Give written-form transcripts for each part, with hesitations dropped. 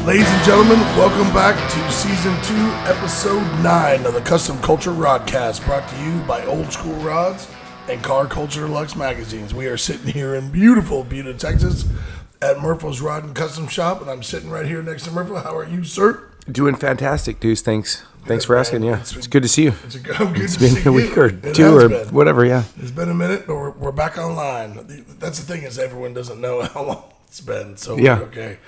Ladies and gentlemen, welcome back to Season 2, Episode 9 of the Custom Culture Rodcast, brought to you by Old School Rods and Car Culture Deluxe magazines. We are sitting here in beautiful Buda, Texas at Murpho's Rod and Custom Shop, and I'm sitting right here next to Murpho. How are you, sir? Doing fantastic, Deuce. Thanks for asking. Yeah, it's good to see you. It's been a week or two or whatever. Yeah, it's been a minute, but we're back online. That's the thing, is everyone doesn't know how long it's been, so yeah. We're okay.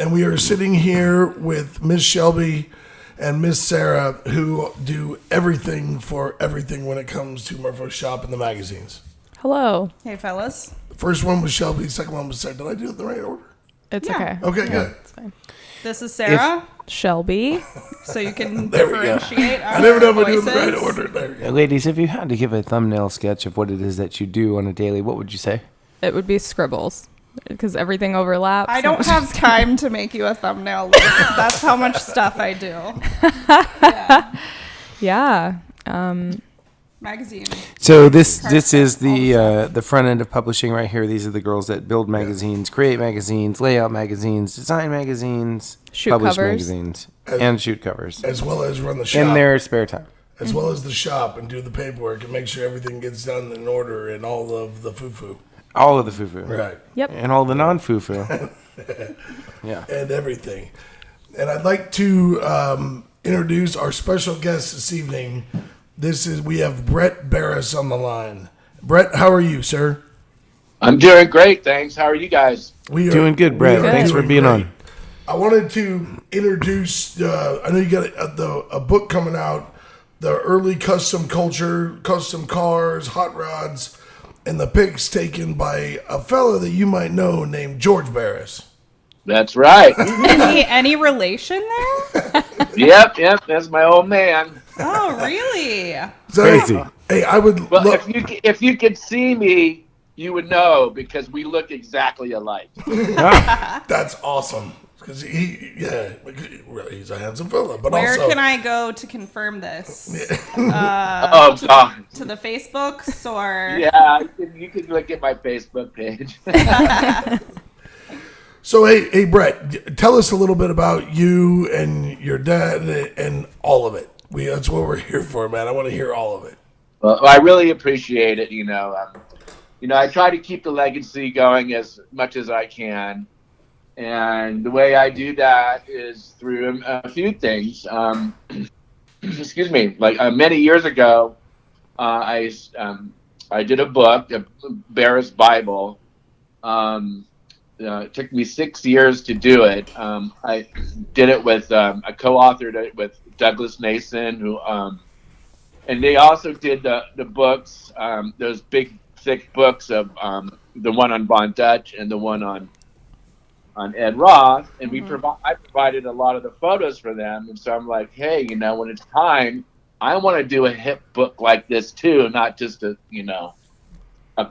And we are sitting here with Miss Shelby and Miss Sarah, who do everything for everything when it comes to Murpho's Shop and the magazines. Hello. Hey, fellas. The first one was Shelby. The second one was Sarah. Did I do it in the right order? It's Yeah. okay. Okay, Yeah, good. it's fine. This is Sarah, Shelby. so you can There we go. differentiate our I never know if I do it in voices. the right order. There we go. Ladies, if you had to give a thumbnail sketch of what it is that you do on a daily, what would you say? It would be scribbles because everything overlaps. I don't have time to make you a thumbnail list. That's how much stuff I do. Yeah. Yeah. Magazine. So this is the front end of publishing right here. These are the girls that build magazines, create magazines, lay out magazines, design magazines, Shoot publish covers. magazines, and shoot covers As well as run the shop. in their spare time. As well as the shop and do the paperwork and make sure everything gets done in order and all of the foo-foo. All of the foo-foo. Right. Yep. And all the non-foo-foo. Yeah. And everything. And I'd like to introduce our special guest this evening. We have Brett Barris on the line. Brett, how are you, sir? I'm doing great, thanks. How are you guys? We are Doing good, Brett. we are Thanks for doing being great. on. I wanted to introduce, I know you got a book coming out, the early custom culture, custom cars, hot rods, and the pics taken by a fella that you might know named George Barris. That's right. Any relation there? yep, that's my old man. Oh, really? So, Crazy. Hey, I would Well, love... if you could see me, you would know because we look exactly alike. That's awesome. Because he's a handsome fella. But Where also, can I go to confirm this? Oh, God. To the Facebooks or? Yeah, you can look at my Facebook page. So, hey, Brett, tell us a little bit about you and your dad and all of it. That's what we're here for, man. I want to hear all of it. Well, I really appreciate it. I try to keep the legacy going as much as I can. And the way I do that is through a few things. Excuse me. Like many years ago, I did a book, a Barris Bible. It took me 6 years to do it. I did it with I co-authored it with Douglas Mason, who and they also did the books, those big thick books of the one on Von Dutch and the one on Ed Roth, and I provided a lot of the photos for them. And so I'm like, hey, when it's time, I want to do a hip book like this too, not just a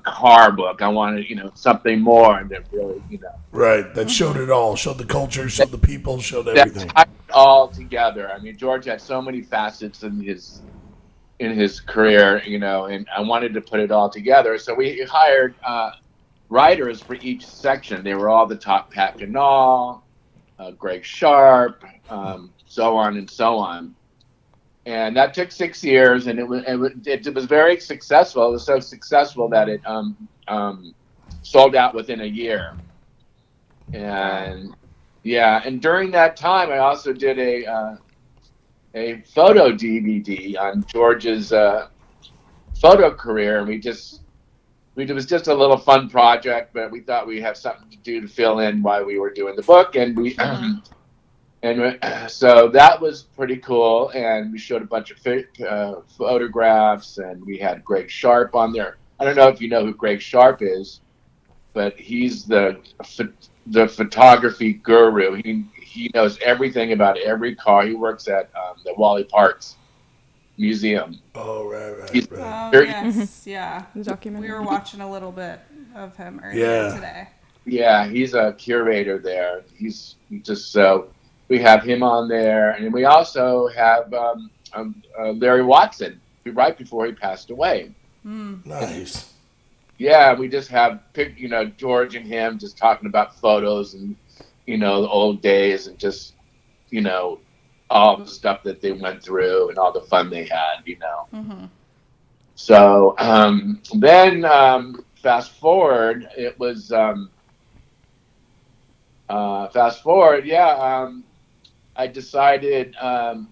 car book. I wanted, something more, and that really, Right, that showed it all. Showed the culture, showed the people, showed everything. tied it all together. I mean, George had so many facets in his career, and I wanted to put it all together. So we hired writers for each section. They were all the top, Pat Ganal, Greg Sharp, so on and so on. And that took 6 years, and it was very successful. It was so successful that it sold out within a year. And and during that time, I also did a photo DVD on George's photo career, and it was just a little fun project, but we thought we'd have something to do to fill in while we were doing the book, and so that was pretty cool, and we showed a bunch of photographs, and we had Greg Sharp on there. I don't know if you know who Greg Sharp is, but he's the photography guru. He knows everything about every car. He works at the Wally Parks Museum. Oh, right. Oh, yes, yeah. The documentary. We were watching a little bit of him earlier today. Yeah, he's a curator there. He's just so... We have him on there, and we also have Larry Watson, right before he passed away. Nice. Yeah, we just have George and him just talking about photos and the old days and just, all the stuff that they went through and all the fun they had, Mm-hmm. So then fast forward, it was fast forward, I decided to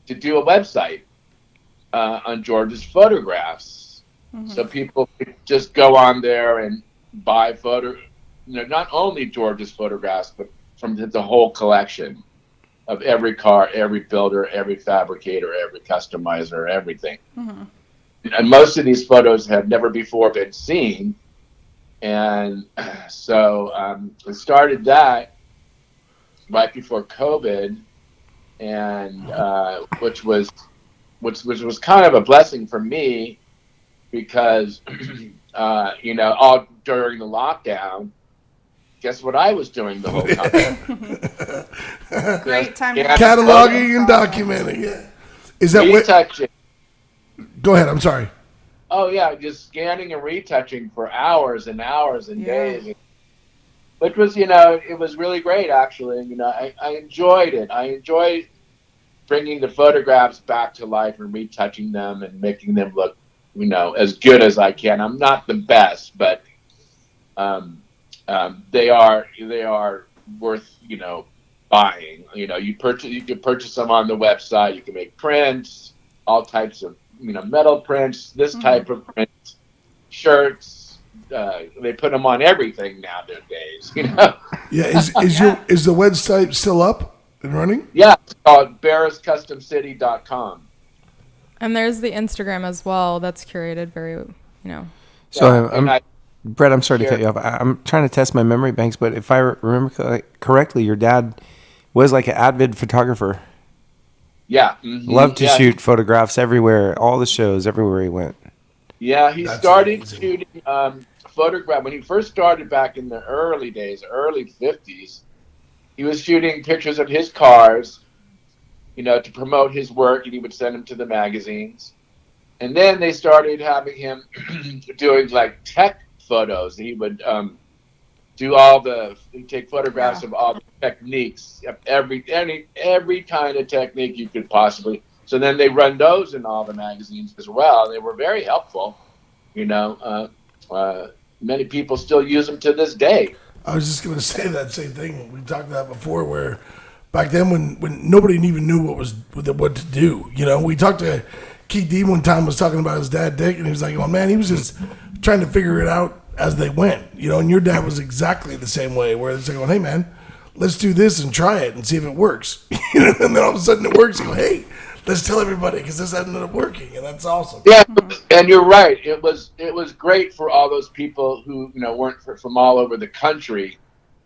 do a website on George's photographs. Mm-hmm. So people could just go on there and buy not only George's photographs, but from the whole collection of every car, every builder, every fabricator, every customizer, everything. Mm-hmm. And most of these photos have never before been seen. And so we started that right before COVID, and which was kind of a blessing for me because all during the lockdown, guess what I was doing the whole time? Great time to Cataloging and documenting. Yeah. Is that what? Retouching. Go ahead. I'm sorry. Oh yeah, just scanning and retouching for hours and hours and days, which was it was really great actually. I enjoyed it. I enjoyed bringing the photographs back to life and retouching them and making them look as good as I can. I'm not the best, but they are worth buying. You can purchase them on the website. You can make prints, all types of metal prints, this type of prints, shirts. They put them on everything nowadays. Yeah. Is the website still up and running? Yeah, it's called BarrisCustomCity.com. And there's the Instagram as well. That's curated very, So Brett, I'm sorry to cut you off. I'm trying to test my memory banks, but if I remember correctly, your dad was like an avid photographer. Yeah. Mm-hmm. Loved to shoot photographs everywhere, all the shows, everywhere he went. Yeah, he started shooting photograph when he first started back in the early days, early 50s. He was shooting pictures of his cars, to promote his work, and he would send them to the magazines. And then they started having him doing like tech photos. He would he'd take photographs of all the techniques, every kind of technique you could possibly. So then they run those in all the magazines as well. They were very helpful. Many people still use them to this day. I was just going to say that same thing. We talked about before where back then when nobody even knew what to do. We talked to Keith D one time, was talking about his dad Dick, and he was like, "Oh man, he was just trying to figure it out as they went." And your dad was exactly the same way, where it's like, "Hey man, let's do this and try it and see if it works." And then all of a sudden it works. You go, "Hey, let's tell everybody because this ended up working," and that's awesome. Yeah, and you're right. It was great for all those people who weren't from all over the country,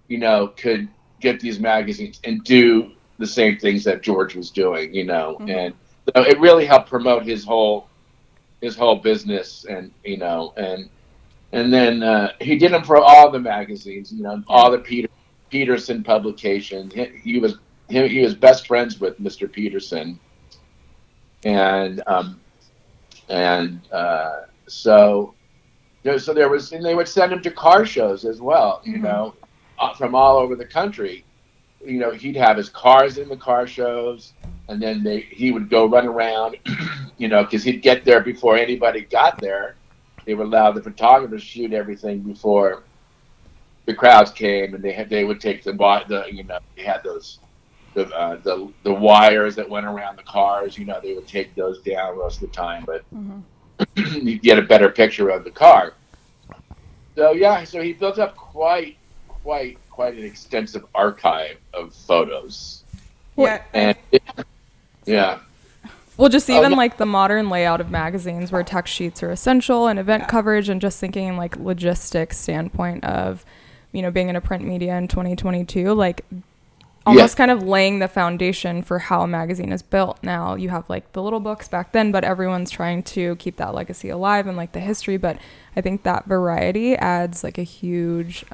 could get these magazines and do the same things that George was doing, and so it really helped promote his whole business, and and then he did them for all the magazines, all the Peterson publications. He was best friends with Mr. Peterson. And so there was, and they would send him to car shows as well, from all over the country. He'd have his cars in the car shows, and then he would go run around, because he'd get there before anybody got there. They would allow the photographers to shoot everything before the crowds came, and they would take they had those. The wires that went around the cars, they would take those down most of the time, but you get a better picture of the car. So he built up quite an extensive archive of photos. Yeah. And Well, just even like the modern layout of magazines where text sheets are essential and event coverage, and just thinking like logistics standpoint of, being in a print media in 2022, like almost kind of laying the foundation for how a magazine is built. Now you have like the little books back then, but everyone's trying to keep that legacy alive and like the history. But I think that variety adds like a huge,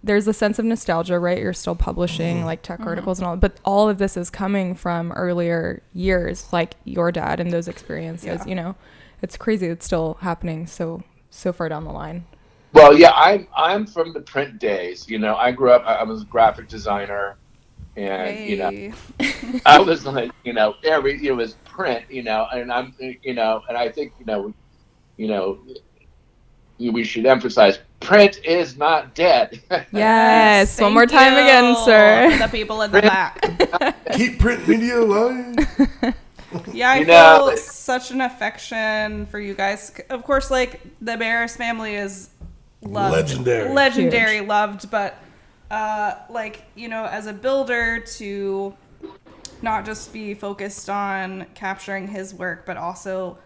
there's a sense of nostalgia, right? You're still publishing like tech articles and all, but all of this is coming from earlier years, like your dad and those experiences, it's crazy. It's still happening so far down the line. Well, yeah, I'm from the print days. You know, I grew up. I was a graphic designer, and you know, Hey. I was like, you know, it was print. You know, and and I think you know, we should emphasize print is not dead. Yes. One Thank more time again, you sir. For the people in the back. Keep print media alive. Yeah, I You know, feel such an affection for you guys. Of course, like the Barris family is loved, Legendary. Huge. loved, but like, you know, as a builder, to not just be focused on capturing his work, but also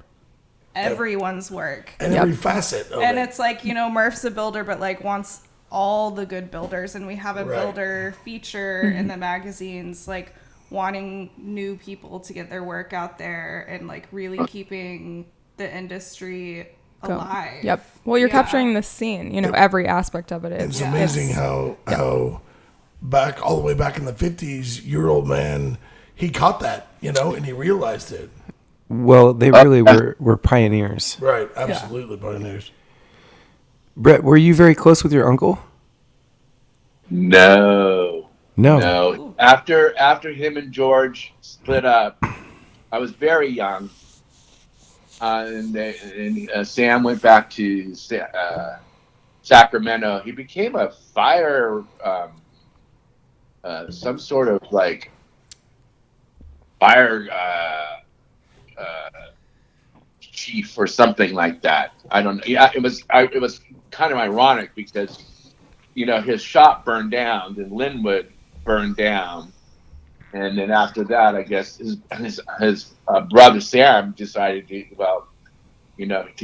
everyone's work. And every facet of And it. it's like, you know, Murph's a builder, but like wants all the good builders, and we have a Right. builder feature in the magazines, like wanting new people to get their work out there and like really keeping the industry alive. Yep. Well, you're Yeah. capturing the scene, you know, every aspect of it. It's Yeah. amazing how back all the way back in the 50s, your old man, he caught that, you know, and he realized it. Well, they really were pioneers. Right, absolutely, pioneers. Brett, were you very close with your uncle? No. No. No. After him and George split up, I was very young, and Sam went back to Sacramento. He became a some sort of like fire chief or something like that. I don't know. Yeah, it was kind of ironic because you know his shop burned down, then Linwood burned down, and then after that, I guess his brother Sam decided to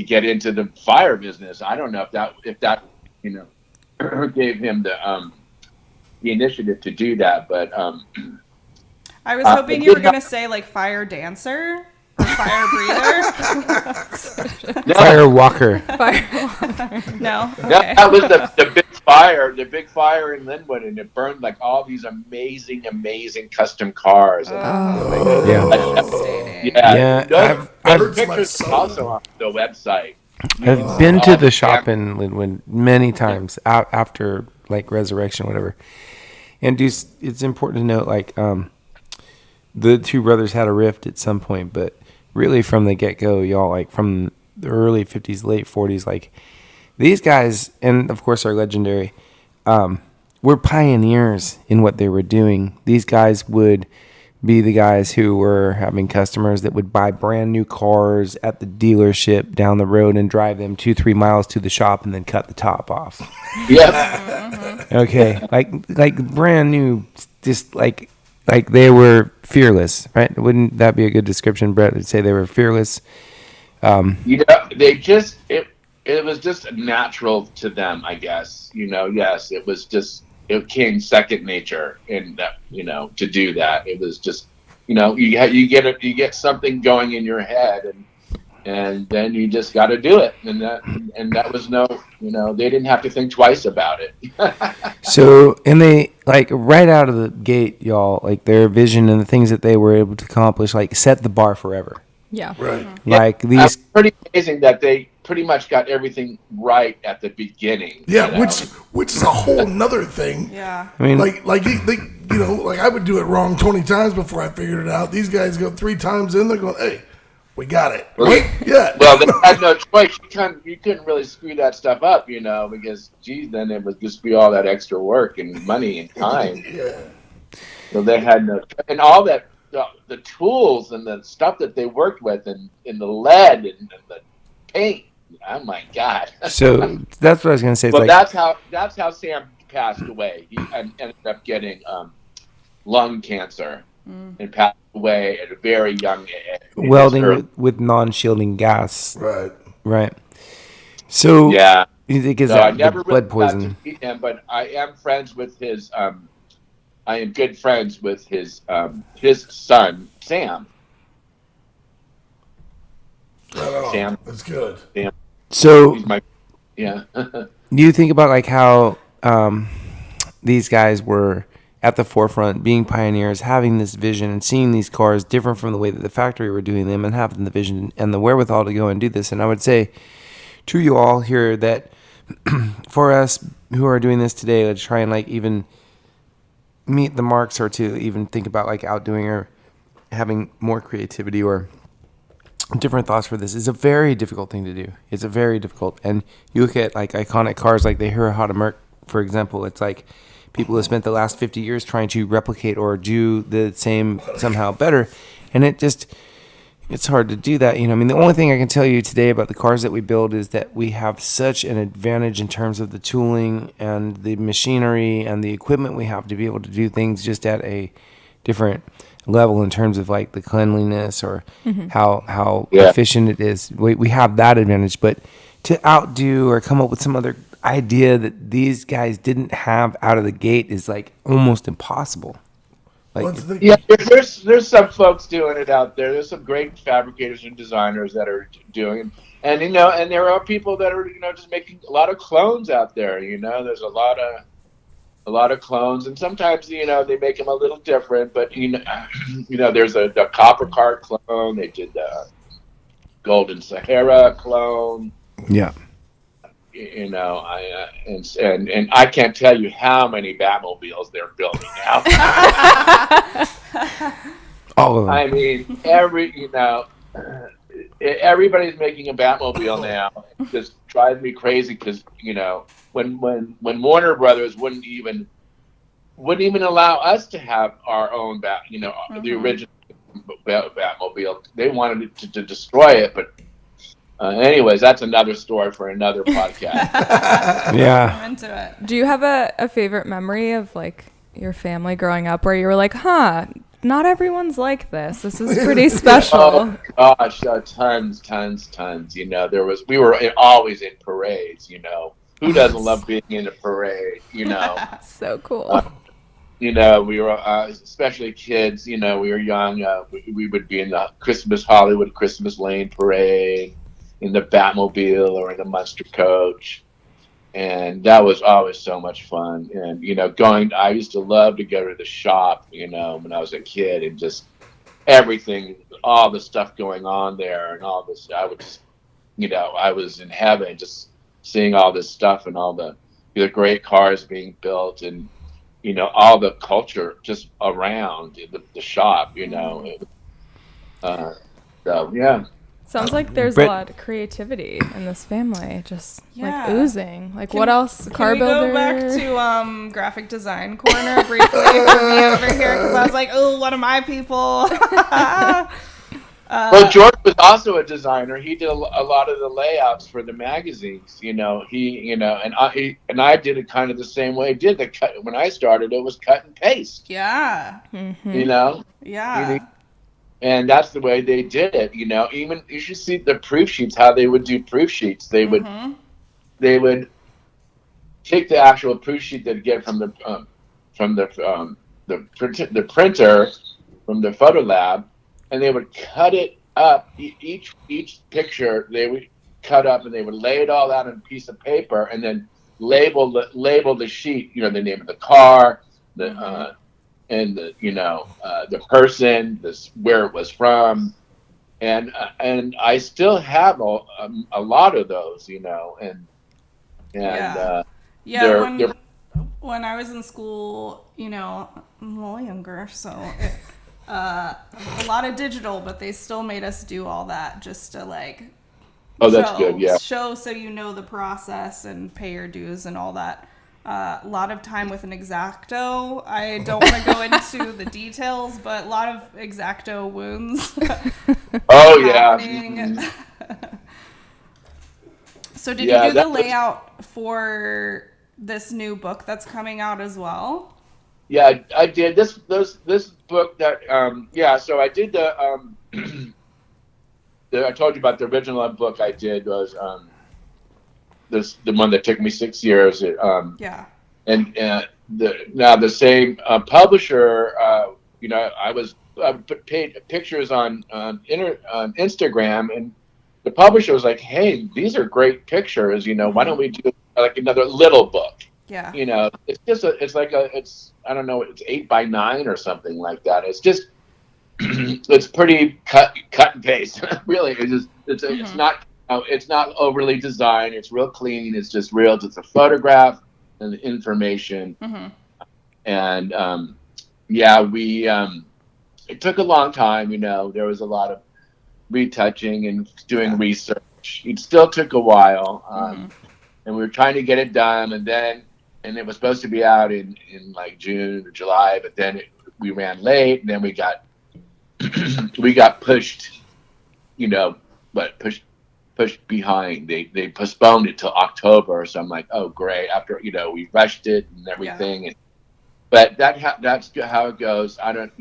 get into the fire business. I don't know if that gave him the initiative to do that, but I was hoping you were going to say like fire dancer or fire breather. Fire walker. No? Okay. that was the big fire in Linwood, and it burned like all these amazing custom cars. Oh, Yeah. devastating. Yeah, Those I've- pictures are also on the website. I've been to the shop in Linwood many times after like Resurrection, whatever. And it's important to note, like, the two brothers had a rift at some point, but really from the get-go, y'all, like from the early 50s, late 40s, like these guys, and of course are legendary, were pioneers in what they were doing. These guys would be the guys who were having customers that would buy brand new cars at the dealership down the road and drive them 2-3 miles to the shop and then cut the top off. Yeah. Okay, like brand new, just like they were fearless, right? Wouldn't that be a good description, Brett? Would say they were fearless. They just it was just natural to them, I guess. Yes, it came second nature in that, to do that. It was just, you get something going in your head, and then you just got to do it. And that was they didn't have to think twice about it. So, and they, like, right out of the gate, y'all, like, their vision and the things that they were able to accomplish, like, set the bar forever. Yeah. Right. Like, these... It's pretty amazing that they pretty much got everything right at the beginning. Yeah, which is a whole nother thing. Yeah. I mean... Like I would do it wrong 20 times before I figured it out. These guys go 3 times in, they're going, hey, we got it. Yeah. Well, they had no choice. You couldn't really screw that stuff up, because, geez, then it would just be all that extra work and money and time. Yeah. So they had no, and all that, the tools and the stuff that they worked with, and the lead and the paint. Oh my God! So that's what I was gonna say. It's Well, like, that's how Sam passed away. He ended up getting lung cancer and passed away at a very young age. welding with non-shielding gas. Right. So Yeah. it gives So I that never blood really got poison. to meet him, but I am friends with his. I am good friends with his son Sam. Sam. That's good. Sam. So He's my. Yeah. do you think about like how these guys were at the forefront, being pioneers, having this vision and seeing these cars different from the way that the factory were doing them, and having the vision and the wherewithal to go and do this? And I would say to you all here that for us who are doing this today to try and like even meet the marks, or to even think about like outdoing or having more creativity or different thoughts for this is a very difficult thing to do. It's a very difficult. And you look at like iconic cars like the Hero Hada Merc, for example. It's like people have spent the last 50 years trying to replicate or do the same somehow better, and it's hard to do that. I mean, the only thing I can tell you today about the cars that we build is that we have such an advantage in terms of the tooling and the machinery and the equipment we have to be able to do things just at a different level in terms of like the cleanliness or how efficient it is. We have that advantage, but to outdo or come up with some other idea that these guys didn't have out of the gate is like almost impossible. Like, yeah, there's some folks doing it out there. There's some great fabricators and designers that are doing it. And and there are people that are just making a lot of clones out there. There's a lot of clones, and sometimes they make them a little different. But there's the Copper Cart clone. They did the Golden Sahara clone. Yeah. And I can't tell you how many Batmobiles they're building now. All of them. I mean, everybody's making a Batmobile now. It just drives me crazy because when Warner Brothers wouldn't even allow us to have our own the original Batmobile. They wanted to destroy it, but. Anyways, that's another story for another podcast. Yeah. I'm into it. Do you have a favorite memory of like your family growing up where you were like, not everyone's like this. This is pretty special. Oh gosh, tons. We were always in parades. Who doesn't love being in a parade? So cool. We were especially kids. We were young. We would be in the Hollywood Christmas Lane parade, in the Batmobile or in the Munster coach. And that was always so much fun. And, I used to love to go to the shop, when I was a kid, and just everything, all the stuff going on there and all this. I would just, I was in heaven just seeing all this stuff and all the great cars being built and, all the culture just around the shop, So, yeah. Sounds like there's a lot of creativity in this family, just like oozing. Like, what else? Car builder. Go back to graphic design corner briefly for me over here, because I was like, oh, one of my people. Well, George was also a designer. He did a lot of the layouts for the magazines. And I did it kind of the same way. When I started, it was cut and paste. Yeah. Mm-hmm. Yeah. And that's the way they did it, Even you should see the proof sheets, how they would do proof sheets. They would take the actual proof sheet they'd get from the printer, from the photo lab, and they would cut it up. Each picture they would cut up, and they would lay it all out on a piece of paper, and then label the sheet. The name of the car, and the person, where it was from, and I still have a lot of those, when I was in school, I'm a little younger, so a lot of digital, but they still made us do all that just to like. Oh, that's good. Yeah. Show so the process and pay your dues and all that. A lot of time with an X-Acto. I don't want to go into the details, but a lot of X-Acto wounds. Oh yeah. So did you do the layout for this new book that's coming out as well? Yeah, I did. This book that so I did the I told you about the original book I did was the one that took me 6 years. And the same publisher. I paid pictures on Instagram, and the publisher was like, "Hey, these are great pictures. Why don't we do like another little book?" Yeah. It's I don't know, it's 8x9 or something like that. It's just it's pretty cut and paste. Really, it's not it's not overly designed. It's real clean. It's just real. It's a photograph and information. And we it took a long time. There was a lot of retouching and doing research. It still took a while, and we were trying to get it done. And it was supposed to be out in like June or July, but then we ran late, and then we got we got pushed. Pushed behind. They postponed it till October. So I'm like, oh great. After we rushed it and everything. And, but that's how it goes. I don't,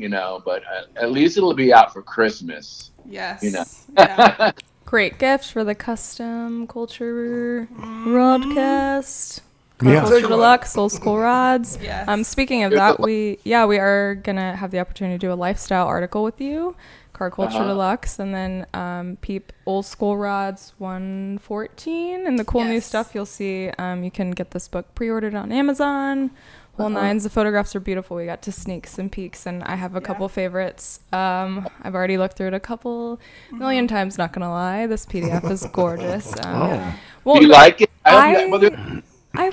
but at least it'll be out for Christmas. Yes. Yeah. Great gift for the custom culture Rodcast. Yeah. Culture Deluxe, Old School Rods. Yes. Speaking of that, we are gonna have the opportunity to do a lifestyle article with you, Car Culture Deluxe, and then peep Old School Rods 114 and the cool new stuff you'll see. You can get this book pre-ordered on Amazon. Whole nines. The photographs are beautiful. We got to sneak some peeks, and I have a couple favorites. I've already looked through it a couple million times. Not gonna lie, this PDF is gorgeous. Well, do you like it? I love it. I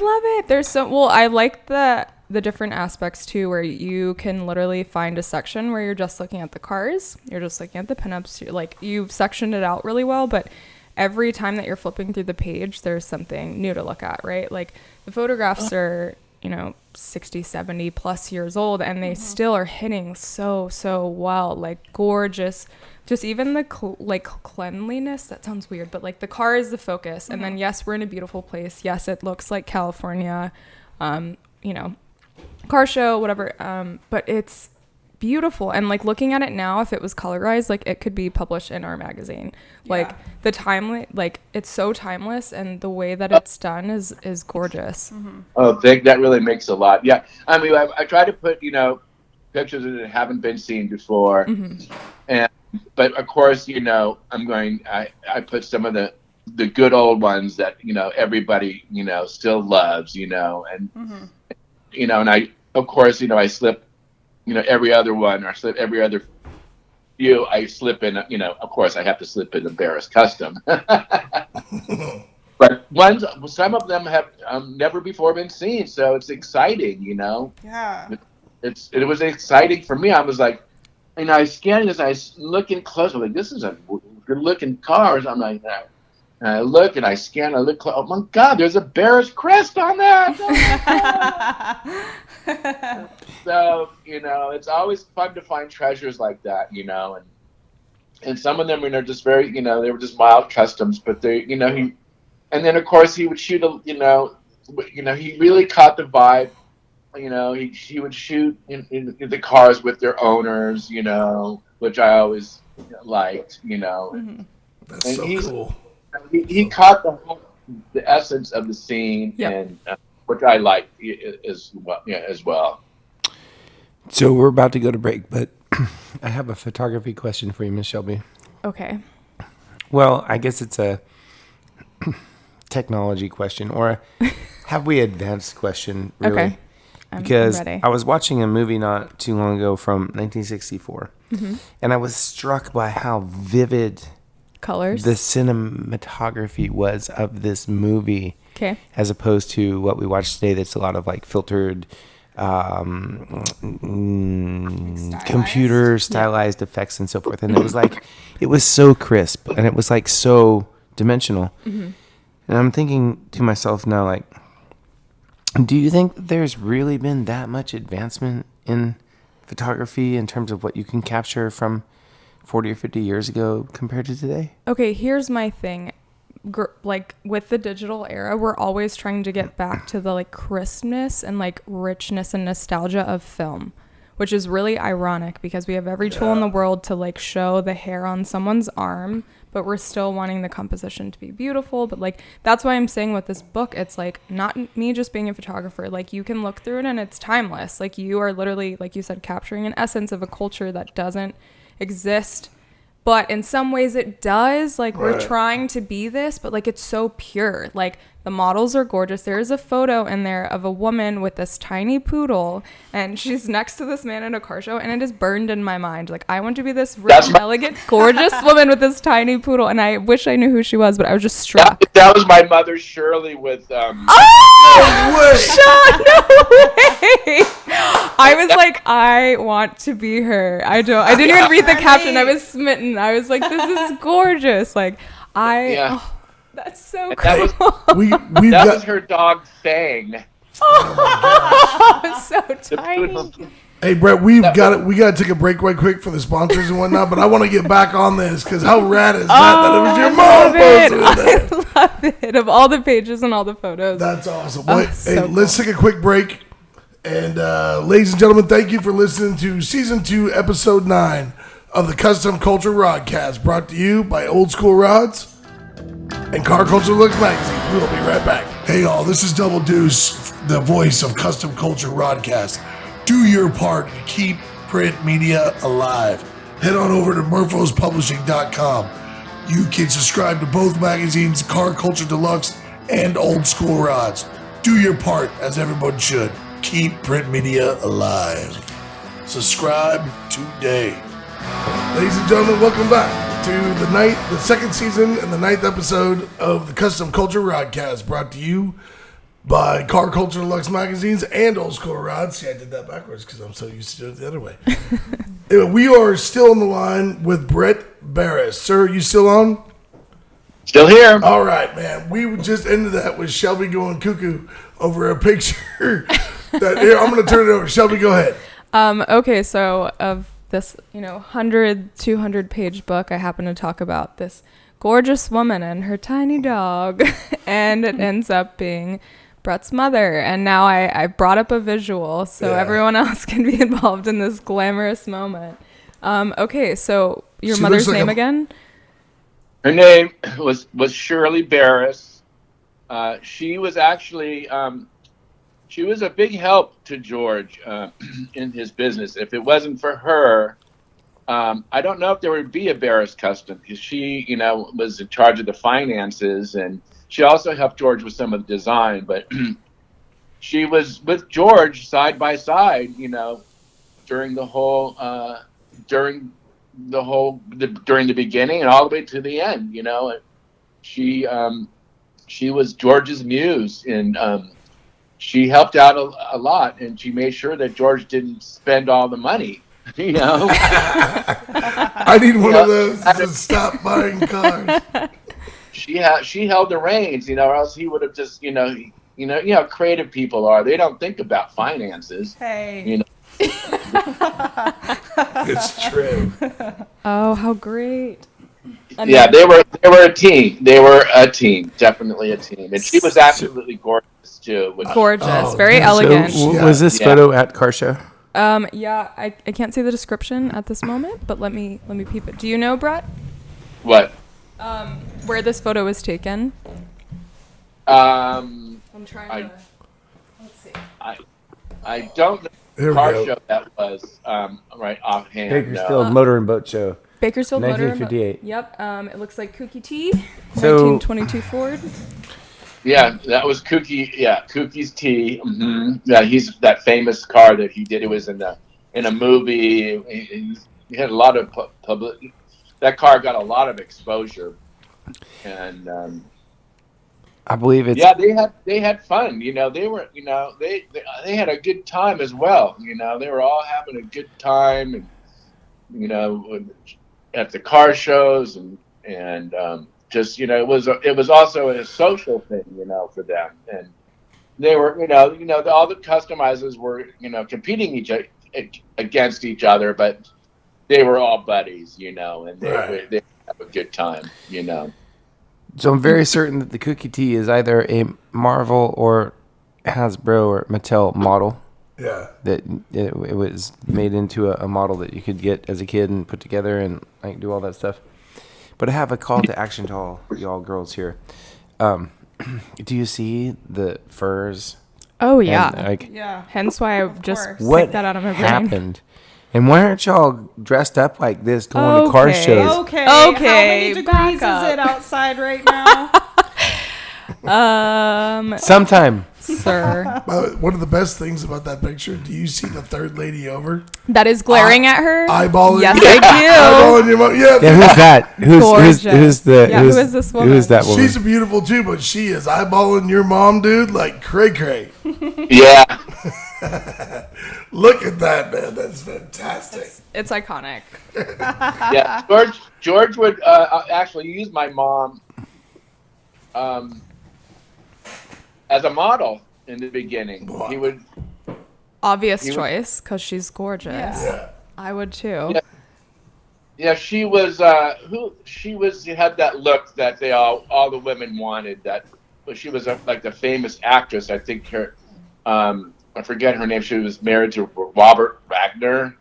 like the different aspects too, where you can literally find a section where you're just looking at the cars, you're just looking at the pinups, you've sectioned it out really well, but every time that you're flipping through the page, there's something new to look at, right? Like the photographs are, 60, 70 plus years old, and they still are hitting so well, like gorgeous. Just even the cleanliness, that sounds weird, but like the car is the focus. And then yes, we're in a beautiful place. Yes, it looks like California, car show, whatever. But it's beautiful. And like looking at it now, if it was colorized, like it could be published in our magazine. Like the it's so timeless, and the way that it's done is gorgeous. Oh, that really makes a lot. Yeah. I mean, I try to put, pictures that haven't been seen before. But of course, I put some of the good old ones that, everybody, still loves, and, and I, of course, I slip, every other one, or slip every other few, I slip in, of course I have to slip in the Barris custom. But some of them have never before been seen. So it's exciting, Yeah. It was exciting for me. I was like, I scanned this, I was looking closer, like, this is a good looking car. I'm like, and I look and I scan, I look close. Oh my God, there's a Barris crest on that. So, it's always fun to find treasures like that, and some of them, just very, they were just mild customs, but they, and then of course he would shoot he really caught the vibe. He would shoot in the cars with their owners, which I always liked, That's and so cool. He caught the essence of the scene, and which I like as well. So we're about to go to break, but I have a photography question for you, Miss Shelby. Okay. Well, I guess it's a technology question, or have we advanced question, really? Okay. Because I'm ready. I was watching a movie not too long ago from 1964, and I was struck by how vivid Colors. the cinematography was of this movie, as opposed to what we watch today. That's a lot of like filtered, computer stylized effects and so forth. And it was like, it was so crisp, and it was like so dimensional. And I'm thinking to myself now, like, do you think there's really been that much advancement in photography in terms of what you can capture from 40 or 50 years ago compared to today? Okay, here's my thing. Like with the digital era, we're always trying to get back to the like crispness and like richness and nostalgia of film, which is really ironic because we have every tool in the world to like show the hair on someone's arm, but we're still wanting the composition to be beautiful. But like, that's why I'm saying with this book, it's like not me just being a photographer. Like you can look through it and it's timeless. Like you are literally, like you said, capturing an essence of a culture that doesn't exist but in some ways it does. Like, we're Right. trying to be this, but like, it's so pure. Like, the models are gorgeous. There is a photo in there of a woman with this tiny poodle, and she's next to this man in a car show, and it is burned in my mind. Like, I want to be this rich, elegant, gorgeous woman with this tiny poodle, and I wish I knew who she was, but I was just struck. That was my mother, Shirley, with Oh! Shut way! I was like, I want to be her. I didn't even read the caption. I was smitten. I was like, this is gorgeous. Like, oh, that's so cool. That was her dog Fang. Oh, it was so tiny. Hey, Brett, we got to take a break right quick for the sponsors and whatnot, but I want to get back on this because how rad is that it was your mom posting that? I love it. Of all the pages and all the photos. That's awesome. Oh, Hey, so let's take a quick break. And ladies and gentlemen, thank you for listening to Season 2, Episode 9 of the Custom Culture Rodcast, brought to you by Old School Rods and Car Culture Looks Magazine. We'll be right back. Hey, y'all, this is Double Deuce, the voice of Custom Culture Rodcast. Do your part to keep print media alive. Head on over to murphospublishing.com. You can subscribe to both magazines, Car Culture Deluxe and Old School Rods. Do your part, as everyone should. Keep print media alive. Subscribe today. Ladies and gentlemen, welcome back to the second season and the 9th episode of the Custom Culture Rodcast, brought to you by Car Culture Deluxe Magazines and Old School Rods. See, I did that backwards because I'm so used to doing it the other way. Anyway, we are still on the line with Shirley Barris. Sir, are you still on? Still here. All right, man. We just ended that with Shelby going cuckoo over a picture. Here, I'm going to turn it over. Shelby, go ahead. Okay, so of this, 100, 200 page book, I happen to talk about this gorgeous woman and her tiny dog, and it ends up being Brett's mother. And now I brought up a visual so everyone else can be involved in this glamorous moment. Okay, so your She mother's looks like name again? Her name was Shirley Barris. She was actually she was a big help to George in his business. If it wasn't for her, I don't know if there would be a Barris Custom, because she, was in charge of the finances, and she also helped George with some of the design. But she was with George side by side, during the whole during the beginning and all the way to the end. She was George's muse, and she helped out a lot, and she made sure that George didn't spend all the money. I need one of those to stop buying cars. She held the reins, or else he would have just, creative people are. They don't think about finances. Hey. It's true. Oh, how great. Yeah, they were a team. They were a team, definitely a team. And she was absolutely gorgeous too. Gorgeous, very elegant. So, was this photo at car show? Yeah, I can't see the description at this moment, but let me peep it. Do you know, Brett? What? Where this photo was taken? I'm trying to. Let's see. I don't know Here we car go. show that was right offhand. Bakersfield Motor and Boat Show. Bakersfield Motor. 1958. Yep. It looks like Kooky T. So- 1922 Ford. Yeah, that was Kooky. Yeah, Kookie's Tea. Mm-hmm. Yeah, he's that famous car that he did. It was in a movie. He had a lot of public. That car got a lot of exposure, and I believe it's. yeah, they had fun. They were. They had a good time as well. They were all having a good time, and at the car shows, and just it was also a social thing, for them, and they were all the customizers were competing against each other, but they were all buddies, and they have a good time, So I'm very certain that the Cookie Tea is either a Marvel or Hasbro or Mattel model. Yeah. That it was made into a model that you could get as a kid and put together and like do all that stuff. But I have a call to action to all y'all girls here. Do you see the furs? Oh yeah. And, Yeah. Hence why I just course. picked what that out of my brain. happened And why aren't y'all dressed up like this going to car shows? Okay. How many degrees back is up. it outside right now? Sometime. Sir. One of the best things about that picture, do you see the third lady over? That is glaring at her? Eyeballing. Yes, I do. Eyeballing your mom. Yeah. Yeah, who's that? Who's Who is this woman? Who is that woman? She's beautiful too, but she is eyeballing your mom, dude, like cray. Yeah. Look at that, man. That's fantastic. It's iconic. Yeah. George would actually use my mom as a model in the beginning. Wow. He would. Obvious choice, because she's gorgeous. Yeah. I would too. Yeah. Yeah, she was. She had that look that all the women wanted. She was like the famous actress. I think her. I forget her name. She was married to Robert Wagner.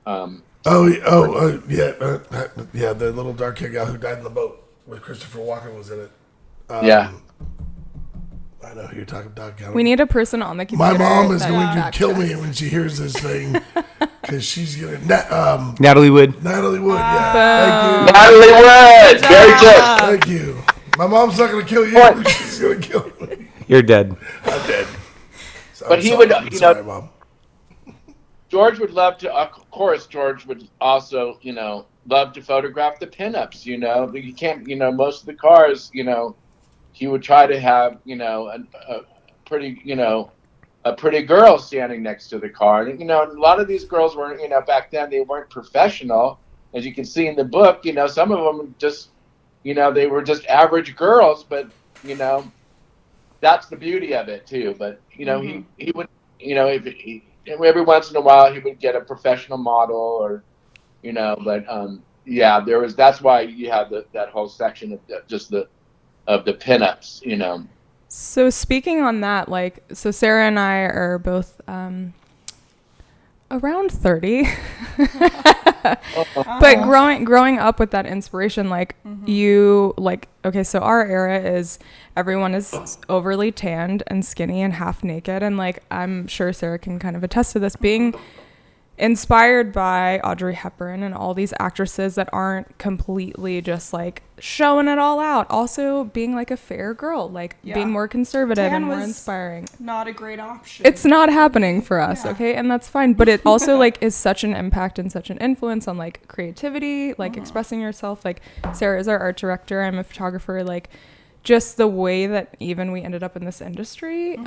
Yeah, the little dark haired guy who died in the boat with Christopher Walken was in it. Yeah. I know who you're talking about. We need a person on the computer. My mom is that going to backtracks. kill me when she hears this thing because she's gonna. Natalie Wood. Natalie Wood, yeah. Natalie Wood. Very good. Thank you. My mom's not gonna kill you. She's gonna kill me. You're dead. I'm dead. So But I'm he sorry. would, I'm sorry, Mom. George would love to. Of course, George would also, love to photograph the pinups. But you can't. Most of the cars. He would try to have, a pretty girl standing next to the car. And, a lot of these girls weren't, back then they weren't professional. As you can see in the book, some of them just, they were just average girls, but, that's the beauty of it too. But, he would, every once in a while he would get a professional model or, but, that's why you have that whole section of the pinups, So speaking on that, so Sarah and I are both around 30, but growing up with that inspiration, so our era is everyone is overly tanned and skinny and half naked, and I'm sure Sarah can kind of attest to this, being inspired by Audrey Hepburn and all these actresses that aren't completely just showing it all out. Also being a fair girl, being more conservative and more inspiring. Not a great option. It's not happening for us, okay? And that's fine. But it also is such an impact and such an influence on creativity, expressing yourself. Sarah is our art director. I'm a photographer. Just the way that even we ended up in this industry,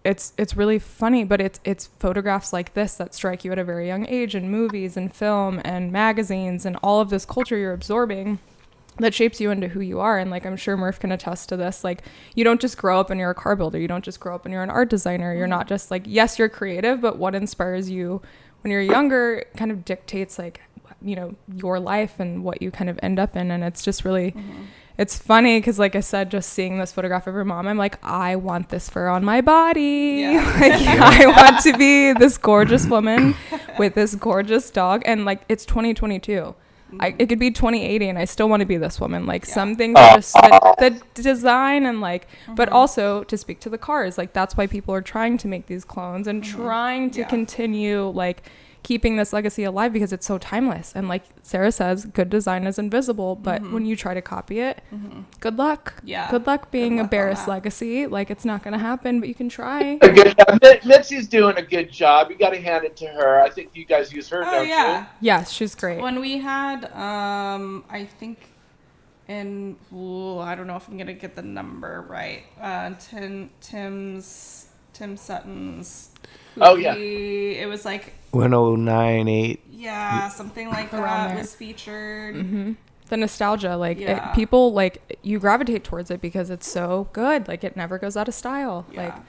it's really funny, but it's photographs like this that strike you at a very young age in movies and film and magazines and all of this culture you're absorbing that shapes you into who you are. And I'm sure Murph can attest to this. You don't just grow up and you're a car builder. You don't just grow up and you're an art designer. You're not just yes, you're creative, but what inspires you when you're younger kind of dictates your life and what you kind of end up in. And it's just really... It's funny because, I said, just seeing this photograph of her mom, I'm I want this fur on my body. Yeah. I want to be this gorgeous woman with this gorgeous dog. And, it's 2022. It could be 2080, and I still want to be this woman. Some things are just the design and, but also to speak to the cars. That's why people are trying to make these clones and trying to continue, keeping this legacy alive because it's so timeless. And Sarah says, good design is invisible, but when you try to copy it, good luck. Yeah. Good luck being a Barris legacy. It's not going to happen, but you can try. Mitzi's doing a good job. You got to hand it to her. I think you guys use her, don't you? Yes, she's great. When we had, I think I don't know if I'm going to get the number right. Tim Sutton's. It was 1098. Yeah, something like that was featured. The nostalgia, people you gravitate towards it because it's so good. It never goes out of style. Yeah.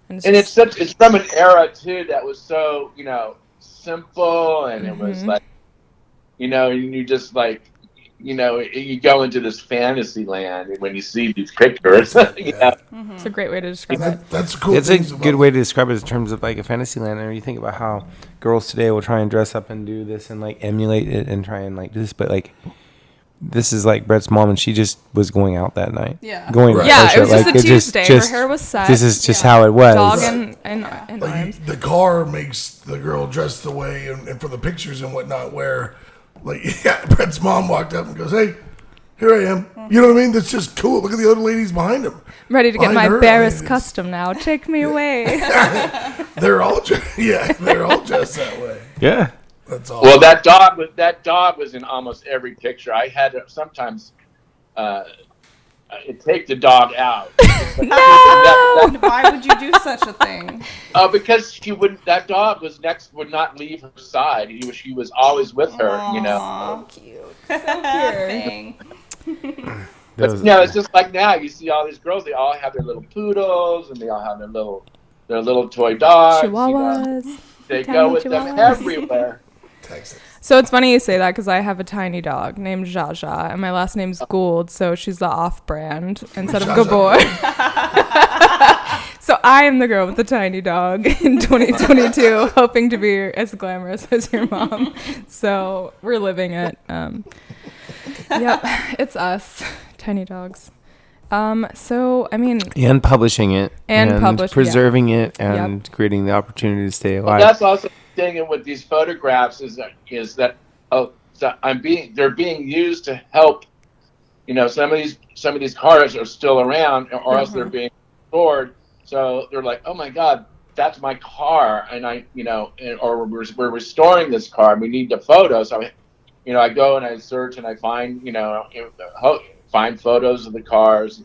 It's from an era too that was so simple, and it was and you just you go into this fantasy land when you see these pictures. It's a great way to describe it. That's cool. It's a good way to describe it in terms of a fantasy land. And you think about how girls today will try and dress up and do this and emulate it and try and do this, but this is like Brett's mom, and she just was going out that night. Yeah. Going Right. Yeah, kosher. it was just Like, a Tuesday. Her hair was set. This is just Yeah. how it was. Dog Right. and Like, arms. the car makes the girl dress the way, and for the pictures and whatnot, where, like, yeah, Brett's mom walked up and goes, "Hey, here I am." You know what I mean? That's just cool. Look at the other ladies behind him. Ready to get Behind my her, I Barris mean, custom now. Take me away. They're all, they're all dressed that way. Yeah. That's all. Well, that dog was in almost every picture. I had to sometimes take the dog out. Why would you do such a thing? Because she wouldn't. That dog would not leave her side. She was always with her. You know. Aw, cute. thing. But it's just like now. You see all these girls. They all have their little poodles, and they all have their little toy dogs. Chihuahuas. You know? They Tiny go with them chihuahuas. everywhere. Texas. So it's funny you say that because I have a tiny dog named Jaja, and my last name's Gould, so she's the off-brand instead of Jaja. Gabor. So I am the girl with the tiny dog in 2022, hoping to be as glamorous as your mom. So we're living it. Yep, it's us, tiny dogs. So I mean, And publishing it. And preserving it and creating the opportunity to stay alive. Well, that's also the thing with these photographs is that they're being used to help. You know, some of these cars are still around, or else they're being stored. So they're like, oh my God, that's my car, and or we're restoring this car. And we need the photo. So, I go and I search and I find, find photos of the cars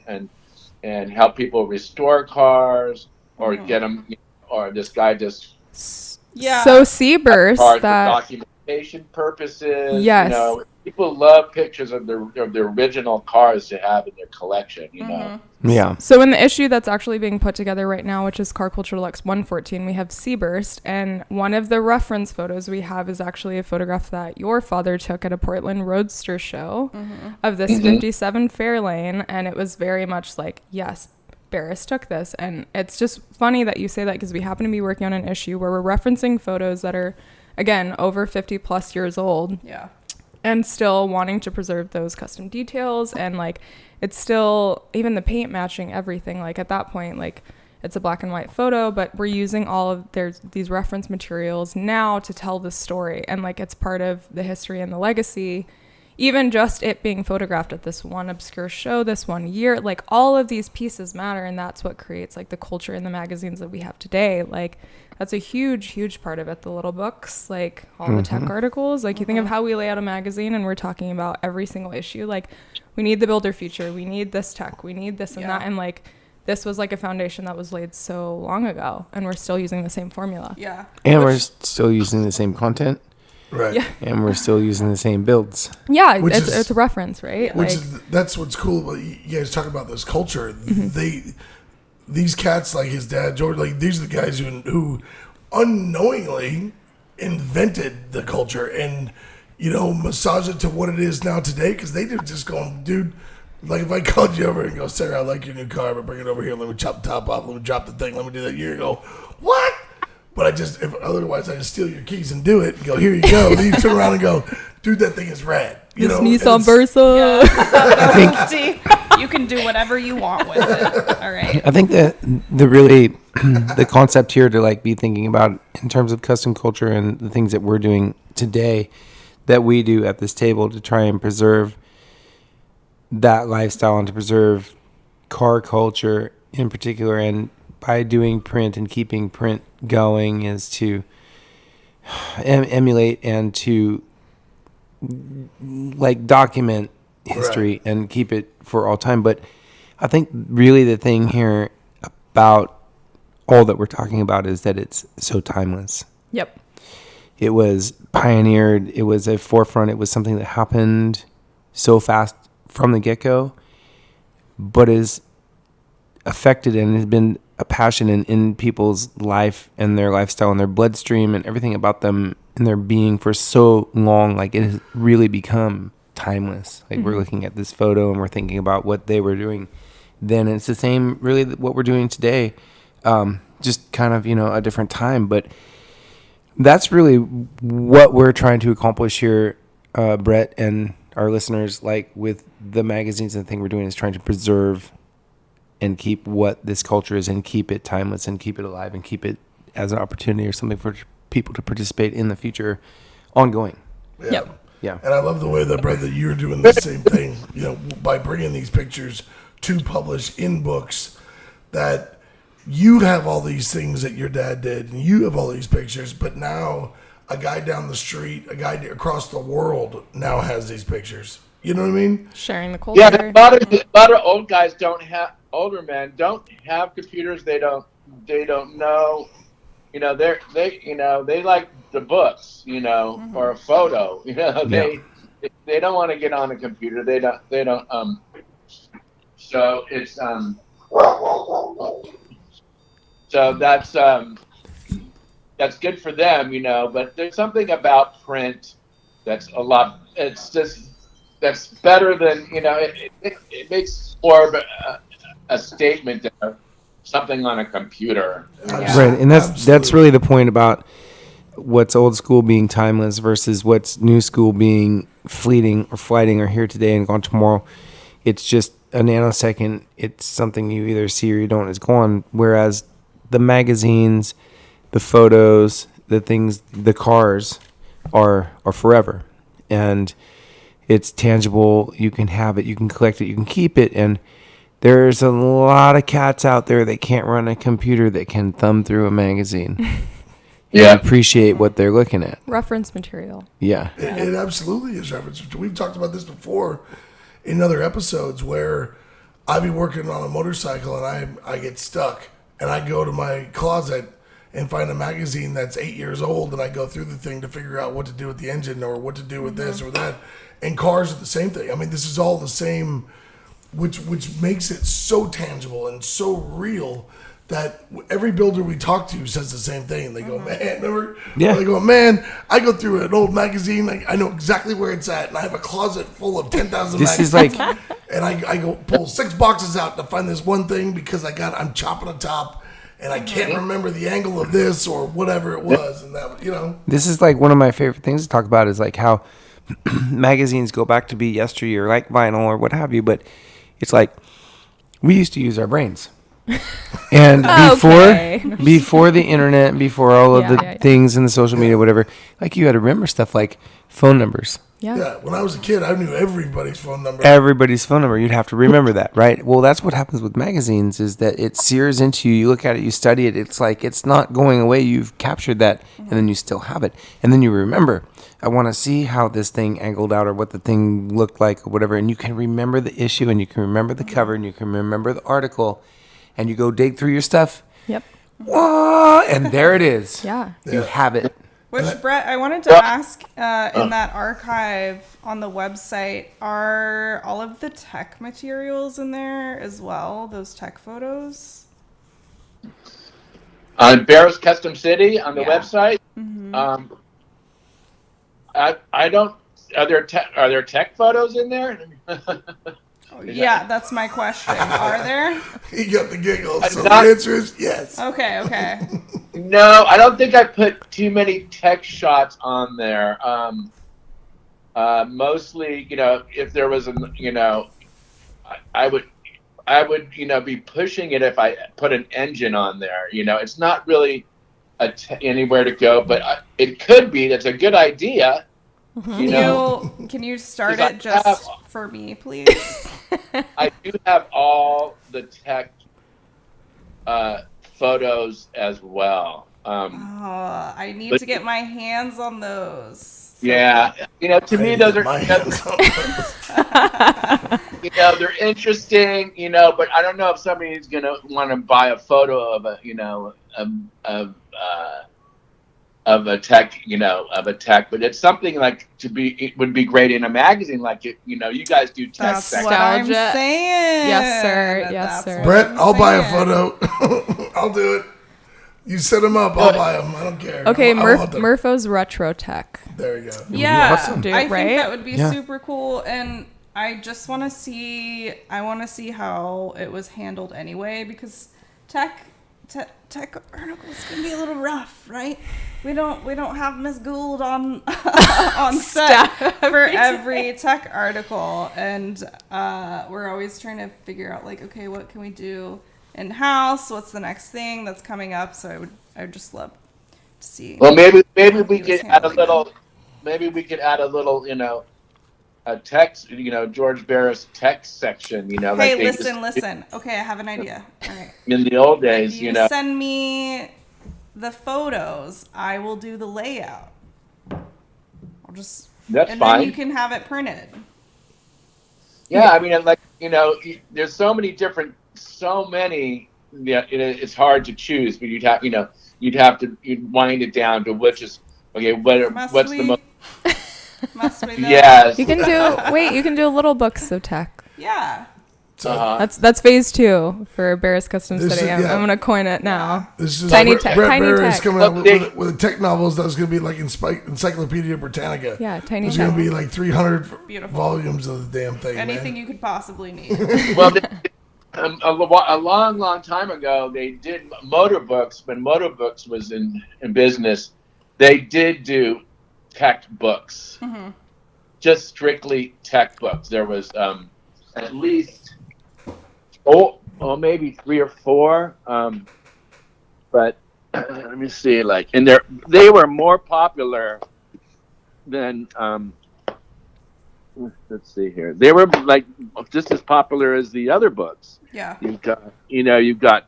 and help people restore cars or get them, or this guy just so Seaburst cars for that documentation purposes. Yes. People love pictures of the original cars to have in their collection. You know. Yeah. So in the issue that's actually being put together right now, which is Car Culture Deluxe 114, we have Seaburst, and one of the reference photos we have is actually a photograph that your father took at a Portland Roadster show of this 57 Fairlane, and it was very much like, yes, Barris took this. And it's just funny that you say that because we happen to be working on an issue where we're referencing photos that are, again, over 50 plus years old. Yeah. And still wanting to preserve those custom details, and like it's still even the paint matching everything. Like at that point, like it's a black and white photo, but we're using all of these reference materials now to tell the story, and like it's part of the history and the legacy. Even just it being photographed at this one obscure show this one year, like all of these pieces matter, and that's what creates like the culture in the magazines that we have today. Like that's a huge part of it. The little books, like all the tech articles, like you think of how we lay out a magazine and we're talking about every single issue. Like we need the builder feature, we need this tech, we need this and that. And like this was like a foundation that was laid so long ago, and we're still using the same formula. Yeah. And we're still using the same content. Right. Yeah. And we're still using the same builds. Yeah, Which is- it's a reference, right? Which Like, is that's what's cool. But you guys talk about this culture. These cats, like his dad George, like these are the guys who unknowingly invented the culture and massage it to what it is now today. Because they did just going, dude. Like if I called you over and go, Sarah, I like your new car, but bring it over here. Let me chop the top off. Let me drop the thing. Let me do that. You go, what? But otherwise I just steal your keys and do it and go, here you go. Then you turn around and go, dude, that thing is rad. this Nissan Versa. I think See, you can do whatever you want with it. All right. I think that the really the concept here to like be thinking about in terms of custom culture and the things that we're doing today that we do at this table to try and preserve that lifestyle and to preserve car culture in particular, and by doing print and keeping print going is to emulate and to like document history and keep it for all time. But I think really the thing here about all that we're talking about is that it's so timeless. Yep. It was pioneered. It was a forefront. It was something that happened so fast from the get-go, but is affected and has been a passion in people's life and their lifestyle and their bloodstream and everything about them and their being for so long. Like it has really become timeless. Like we're looking at this photo and we're thinking about what they were doing then. It's the same really what we're doing today, just kind of, a different time. But that's really what we're trying to accomplish here, Brett and our listeners, like with the magazines and the thing we're doing is trying to preserve and keep what this culture is and keep it timeless and keep it alive and keep it as an opportunity or something for people to participate in the future ongoing. Yeah. Yep. Yeah. And I love the way that, brother, you're doing the same thing, by bringing these pictures to publish in books, that you have all these things that your dad did and you have all these pictures, but now a guy down the street, a guy across the world now has these pictures. You know what I mean? Sharing the culture. Yeah, a lot of old guys older men don't have computers. They don't know. They like the books, or a photo. They don't want to get on a computer. They don't. So it's so that's good for them, But there's something about print that's a lot. That's better than It makes more of a statement than something on a computer. Yeah. Right, and that's really the point about what's old school being timeless versus what's new school being fleeting or flighting or here today and gone tomorrow. It's just a nanosecond. It's something you either see or you don't. It's gone. Whereas the magazines, the photos, the things, the cars are forever, and it's tangible. You can have it. You can collect it. You can keep it. And there's a lot of cats out there that can't run a computer that can thumb through a magazine. Yeah. And appreciate what they're looking at. Reference material. Yeah. It absolutely is reference. We've talked about this before in other episodes where I be working on a motorcycle and I get stuck and I go to my closet and find a magazine that's 8 years old and I go through the thing to figure out what to do with the engine or what to do with this or that. And cars are the same thing. I mean, this is all the same, which makes it so tangible and so real that every builder we talk to says the same thing. They go, man, remember? Yeah. They go, man, I go through an old magazine. I know exactly where it's at, and I have a closet full of 10,000 This magazines. is like, And I go pull 6 boxes out to find this one thing because I'm chopping a top, and I can't remember the angle of this or whatever it was, and that this is like one of my favorite things to talk about is like how magazines go back to be yesteryear, like vinyl or what have you. But it's like we used to use our brains. And before the internet, before all of the things in the social media, whatever, like you had to remember stuff like phone numbers. Yeah, when I was a kid, I knew everybody's phone number. Everybody's phone number. You'd have to remember that, right? Well, that's what happens with magazines is that it sears into you. You look at it, you study it. It's like it's not going away. You've captured that, and then you still have it. And then you remember, I want to see how this thing angled out or what the thing looked like or whatever. And you can remember the issue, and you can remember the cover, and you can remember the article. And you go dig through your stuff. Yep. Whoa, and there it is. Yeah. You have it. Which, Brett, I wanted to ask, in that archive on the website, are all of the tech materials in there as well? Those tech photos? On Barris Custom City on the website? Mm-hmm. I don't. Are there tech photos in there? Yeah, that's my question. Are there? He got the giggles. So the answer is yes. Okay. No, I don't think I put too many tech shots on there. Mostly, if there was I would, be pushing it if I put an engine on there. It's not really anywhere to go, but it could be. That's a good idea. Can you start it just for me, please? I do have all the tech photos as well. I need to get my hands on those. Yeah, to me those are they're interesting, but I don't know if somebody's gonna want to buy a photo of a tech, but it's something like it would be great in a magazine, like you guys do tech. That's what I'm saying. Yes, sir. Brett, I'll buy a photo. I'll do it. You set them up, I'll buy them. I don't care. Okay, Murpho's Retro Tech. There you go. Yeah, awesome. I think that would be super cool, and I just want to see. I want to see how it was handled anyway, because tech tech articles can be a little rough, right? We don't have Miss Gould on on set for every tech article, and we're always trying to figure out like, okay, what can we do in house? What's the next thing that's coming up? So I would just love to see. Well, maybe we could add a little. Maybe we could add a little, a text, George Barris text section, Hey, like listen. Okay, I have an idea. All right. In the old days, if you send me the photos, I will do the layout. That's and fine. Then you can have it printed. Yeah, I mean, there's so many. Yeah, it's hard to choose, but you'd have to wind it down to which is okay. What's the most? Must we? Yes. You can do little books of tech. Yeah. That's phase 2 for Barris Custom Study. I'm gonna coin it now. This is tiny Brett tech. Barris coming out with tech novels that's going to be like Encyclopedia Britannica. Yeah, tiny There's tech. going to be like 300 volumes of the damn thing. Anything you could possibly need. Well, a long time ago, they did motor books. When motor books was in business, they did do tech books. Mm-hmm. Just strictly tech books. There was at least maybe 3 or 4. But let me see. And they were more popular than. Let's see here. They were just as popular as the other books. Yeah. You've got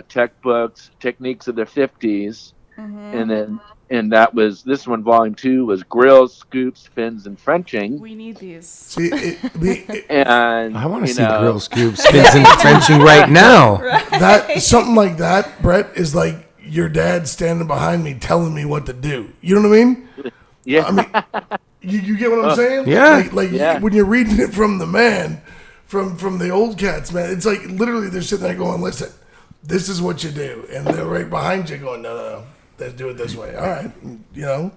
tech books, techniques of the 50s, mm-hmm. and that was this one. Volume 2 was grills, scoops, fins, and Frenching. We need these. See, and I want to see grills, scoops, fins, and Frenching right now. Right. That something like that, Brett, is like your dad standing behind me telling me what to do. You know what I mean? Yeah. I mean, you get what I'm saying? Yeah. When you're reading it from the man, from the old cats, man, it's like literally they're sitting there going, listen, this is what you do. And they're right behind you going, no, let's do it this way. All right. That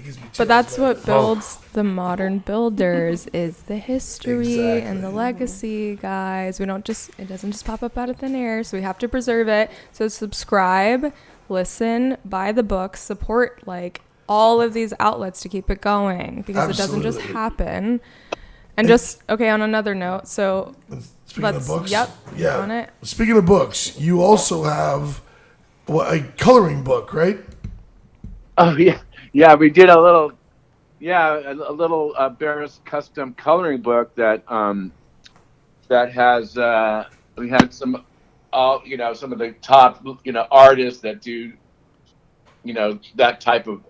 gives me chills. But that's what builds the modern builders is the history and the legacy, guys. It doesn't just pop up out of thin air, so we have to preserve it. So subscribe, listen, buy the book, support all of these outlets to keep it going because It doesn't just happen. And on another note, so speaking of books, on it. Speaking of books, you also have a coloring book, right? Oh yeah, we did a little Barris custom coloring book that has we had some some of the top artists that do that type of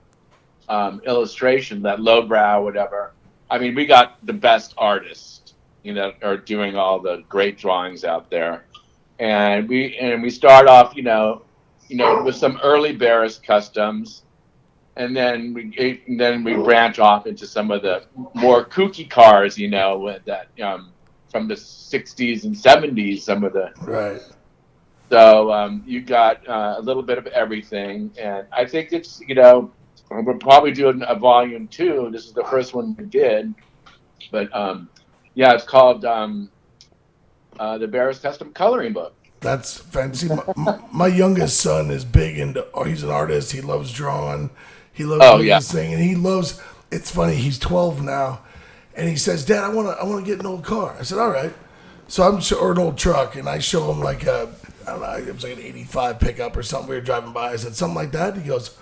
illustration, that lowbrow, whatever. I mean, we got the best artists, are doing all the great drawings out there, and we start off, with some early Barris customs, and then we branch off into some of the more kooky cars, that from the 60s and 70s, some of the right. So you got a little bit of everything, and I think it's we'll probably do a volume 2. This is the first one we did, but it's called the Barris Custom Coloring Book. That's fancy. My youngest son is big into. He's an artist. He loves drawing. He loves this thing, and he loves. It's funny. He's 12 now, and he says, "Dad, I want to get an old car." I said, "All right." So or an old truck, and I show him I don't know, it was like an 85 pickup or something. We were driving by. I said, "Something like that." He goes,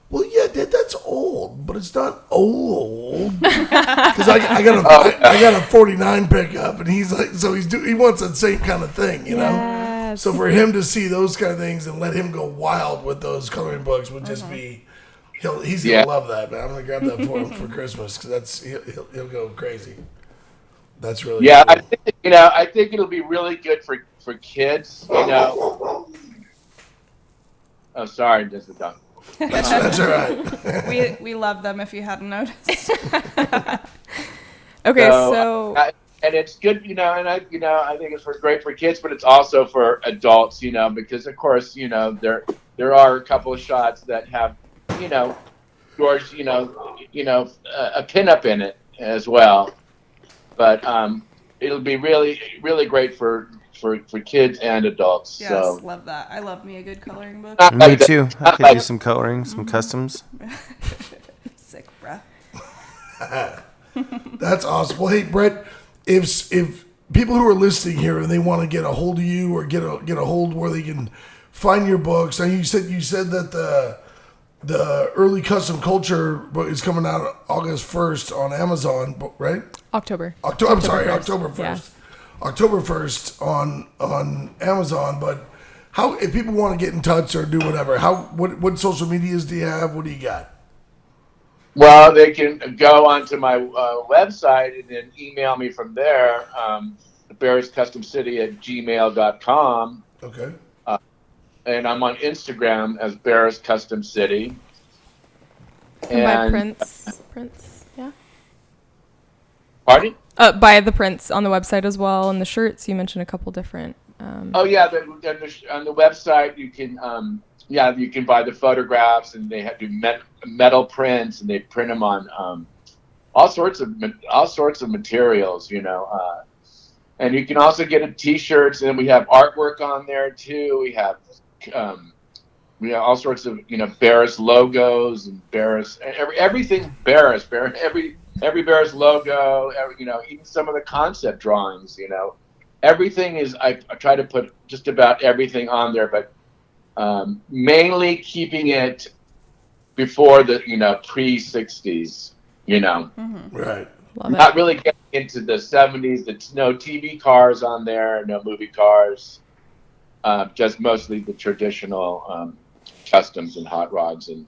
"Well, yeah, Dad, that's old, but it's not old." Because I got a 49 pickup, and he's like, so he wants that same kind of thing, know. So for him to see those kind of things and let him go wild with those coloring books would just be, he's gonna love that, man. I'm gonna grab that for him for Christmas because he'll go crazy. That's really cool. I think it'll be really good for kids, Oh, sorry, just a dog. That's all right. we love them if you hadn't noticed. Okay, so and it's good, and I think it's great for kids, but it's also for adults, because of course, there are a couple of shots that have, George, a pinup in it as well, but it'll be really, really great for for kids and adults. Yes, So love that. I love me a good coloring book. Me too. I could do some coloring, some customs. Sick, bruh. That's awesome. Well, hey, Brett, if people who are listening here and they want to get a hold of you or get a hold where they can find your books, and you said that the early custom culture book is coming out August 1st on Amazon, right? October. I'm sorry, 1st. October 1st. Yeah. October 1st on Amazon. But how, if people want to get in touch or do whatever, what social medias do you have? What do you got? Well, they can go onto my website and then email me from there, barriscustomcity@gmail.com. Okay. And I'm on Instagram as Barris Custom City. And by prints, yeah. Pardon? By the prints on the website as well, and the shirts. You mentioned a couple different. Oh yeah, on the website you can you can buy the photographs, and they do metal prints, and they print them on all sorts of materials, and you can also get T-shirts, and we have artwork on there too. We have all sorts of Barris logos and Barris everything Barris every Barris logo, even some of the concept drawings, everything is, I try to put just about everything on there, but mainly keeping it before the pre-60s, Right. Love it. not really getting into the 70s. There's no TV cars on there, no movie cars, just mostly the traditional customs and hot rods and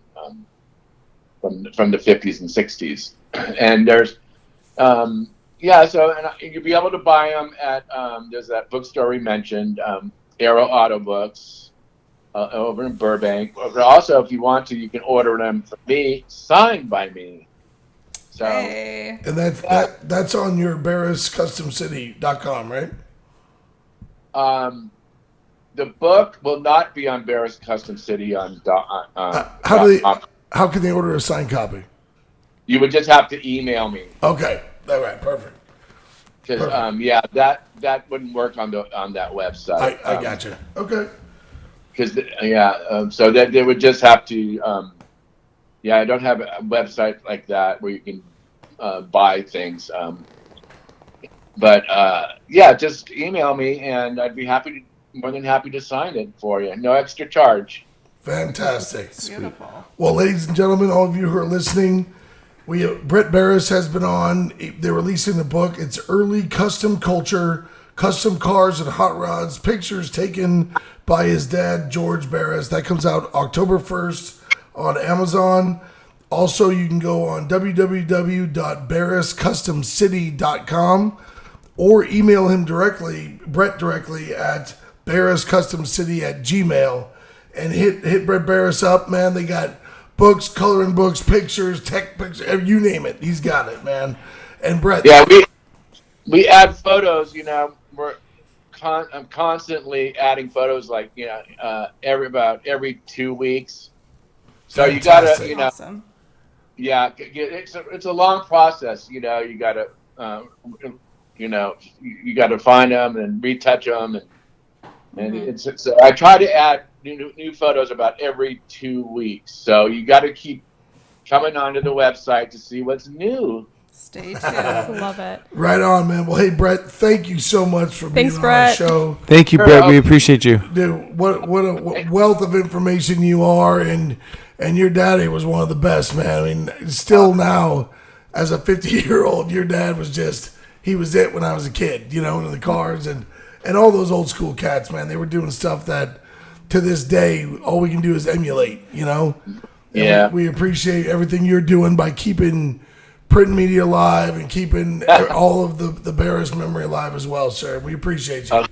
from the 50s and 60s. And there's you'll be able to buy them at there's that bookstore we mentioned, Arrow Auto Books, over in Burbank. But also, if you want to, you can order them from me, signed by me. So, Hey. And that's on your barriscustomcity.com, right? the book will not be on Barris Custom City on. How can they order a signed copy? You would just have to email me. Okay, all right, perfect. Because that wouldn't work on that website. I gotcha. Okay. Because so that they would just have to. I don't have a website like that where you can buy things. Just email me and I'd be more than happy to sign it for you. No extra charge. Fantastic. Beautiful. Well, ladies and gentlemen, all of you who are listening, Brett Barris has been on. They're releasing the book. It's Early Custom Culture, Custom Cars and Hot Rods, pictures taken by his dad, George Barris. That comes out October 1st on Amazon. Also, you can go on www.barriscustomcity.com or email him directly, Brett directly, at barriscustomcity@gmail.com. And hit Brett Barris up, man. They got books, coloring books, pictures, tech pictures, you name it. He's got it, man. And Brett. Yeah, we add photos. I'm constantly adding photos, like every 2 weeks. So Fantastic. you gotta, Awesome. yeah, it's a long process. You gotta, you gotta find them and retouch them, and so I try to add new photos about every 2 weeks. So you got to keep coming onto the website to see what's new. Stay tuned. Love it. Right on, man. Well, hey, Brett, thank you so much for being on Brett. our show. Thank you, Brett. We appreciate you. Dude, what a wealth of information you are, and your daddy was one of the best, man. I mean, still now, as a 50-year-old, your dad was he was it when I was a kid, into the cars and all those old school cats, man. They were doing stuff that, to this day, all we can do is emulate, And Yeah. we appreciate everything you're doing by keeping print media alive and keeping all of the Barris memory alive as well, sir. We appreciate you.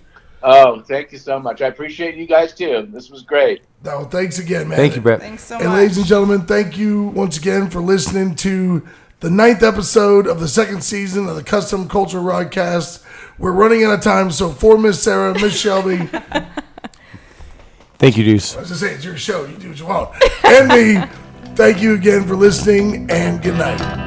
Oh, thank you so much. I appreciate you guys too. This was great. No, thanks again, man. Thank you, Brett. Thanks so And much. ladies and gentlemen, thank you once again for listening to the 9th episode of the 2nd season of the Custom Culture Rodcast. We're running out of time, so for Miss Sarah, Miss Shelby, Thank you, Deuce. I was going to say, it's your show. You do what you want. And me, thank you again for listening, and good night.